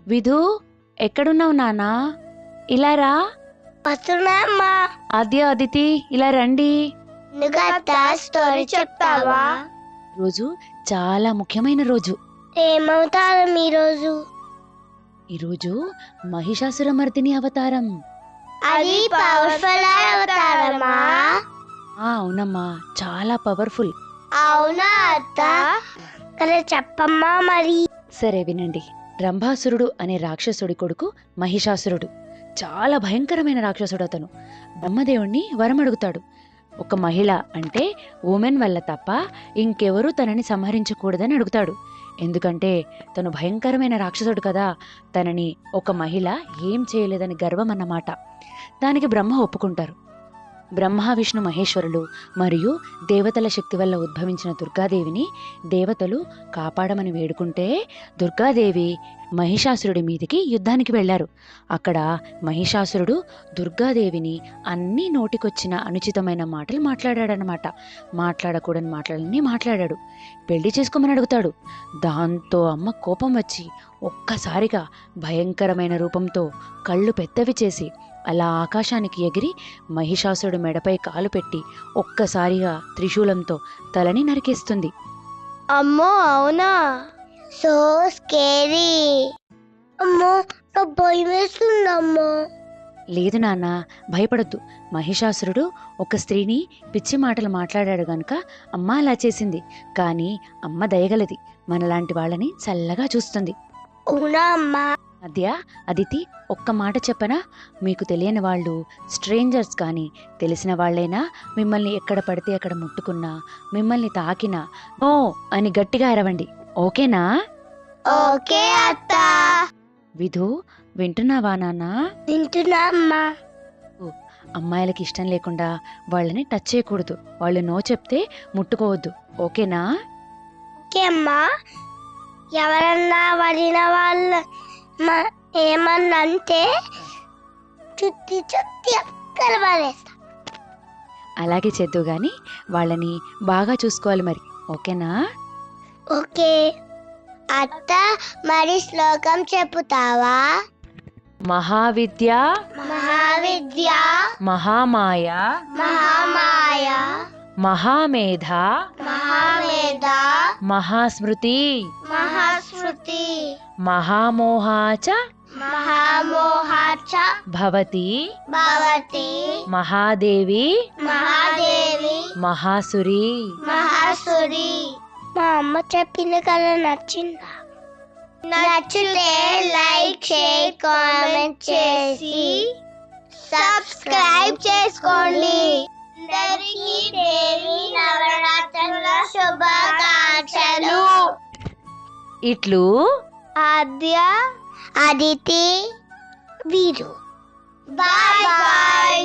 విధు, ఎక్కడున్నావు నాన్నా? ఇలా రా. వస్తున్నామ్మా. ఆద్య, అదితి, ఇలా రండి. స్టోరీ చెప్తావా? రోజు చాలా ముఖ్యమైన రోజు. ఏమవుతారం ఈరోజు? ఈరోజు మహిషాసురమర్దిని అవతారం. అది పవర్ఫుల్ అవతారమా? అవునమ్మా, చాలా పవర్ఫుల్. అవునా అత్త? కదా చెప్పమ్మా మరి. సరే వినండి. రంభాసురుడు అనే రాక్షసుడి కొడుకు మహిషాసురుడు. చాలా భయంకరమైన రాక్షసుడు అతను. బ్రహ్మదేవుణ్ణి వరం అడుగుతాడు. ఒక మహిళ అంటే ఉమెన్ వల్ల తప్ప ఇంకెవరూ తనని సంహరించకూడదని అడుగుతాడు. ఎందుకంటే తను భయంకరమైన రాక్షసుడు కదా, తనని ఒక మహిళ ఏం చేయలేదని గర్వం అన్నమాట. దానికి బ్రహ్మ ఒప్పుకుంటారు. బ్రహ్మ, విష్ణు, మహేశ్వరులు మరియు దేవతల శక్తి వల్ల ఉద్భవించిన దుర్గాదేవిని దేవతలు కాపాడమని వేడుకుంటే దుర్గాదేవి మహిషాసురుడి మీదికి యుద్ధానికి వెళ్లారు. అక్కడ మహిషాసురుడు దుర్గాదేవిని అన్ని నోటికొచ్చిన అనుచితమైన మాటలు మాట్లాడాడనమాట. మాట్లాడకూడని మాటలన్నీ మాట్లాడాడు. పెళ్లి చేసుకోమని అడుగుతాడు. దాంతో అమ్మ కోపం వచ్చి ఒక్కసారిగా భయంకరమైన రూపంతో కళ్ళు పెద్దవి చేసి అలా ఆకాశానికి ఎగిరి మహిషాసురుడు మెడపై కాలు పెట్టి ఒక్కసారిగా త్రిశూలంతో తలని నరికేస్తుంది. అమ్మో, అవునా? So scary. అమ్మో, నాకు భయం వేస్తుందమ్మో. లేదు నాన్న, భయపడొద్దు. మహిషాసురుడు ఒక స్త్రీని పిచ్చి మాటలు మాట్లాడాడు గనుక అమ్మ అలా చేసింది. కానీ అమ్మ దయగలది, మనలాంటి వాళ్ళని చల్లగా చూస్తుంది. అవునా అమ్మా? ఆద్య, అదితి, ఒక్క మాట చెప్పనా? మీకు తెలియని వాళ్ళు, స్ట్రేంజర్స్ కానీ తెలిసిన వాళ్ళైనా మిమ్మల్ని ఎక్కడ పడితే అక్కడ ముట్టుకున్నా, మిమ్మల్ని తాకినా ఓ అని గట్టిగా అరవండి. ఓకేనా? ఓకే అత్త. విధు, వింటున్నావా నాన్నా? వింటున్నా అమ్మా. అమ్మాయిలకి ఇష్టం లేకుండా వాళ్ళని టచ్ చేయకూడదు. వాళ్ళు నో చెప్తే ముట్టుకోవద్దు. ఓకేనా? ఓకే అమ్మా. ఎవరన్నా వడిన వాళ్ళ ఏమన్నంటే చుట్టి చుట్టి అక్కల పారేస్తా. అలాగే చేద్దు గాని వాళ్ళని బాగా చూసుకోవాలి మరి. ఓకేనా? ఓకే అత్త. మరి శ్లోకం చెప్పుతావా? మహావిద్య మహావిద్య మహామాయ మహామాయ మహామేధ మహామేధ మహాస్మృతి మహాస్మృతి మహామోహాచ మహామోహాచ భవతి భవతి మహాదేవి మహాదేవి మహాసురి. మహాసురి. మా అమ్మ చెప్పిన కదా నచ్చిందా? నచ్చితే లైక్, షేర్, కామెంట్ చేసి సబ్స్క్రైబ్ చేసుకోండి. అందరికీ దేవి నవరాత్రుల శుభాకాంక్షలు. ఇట్లు ఆద్య, అదితి, వీరు. Bye bye.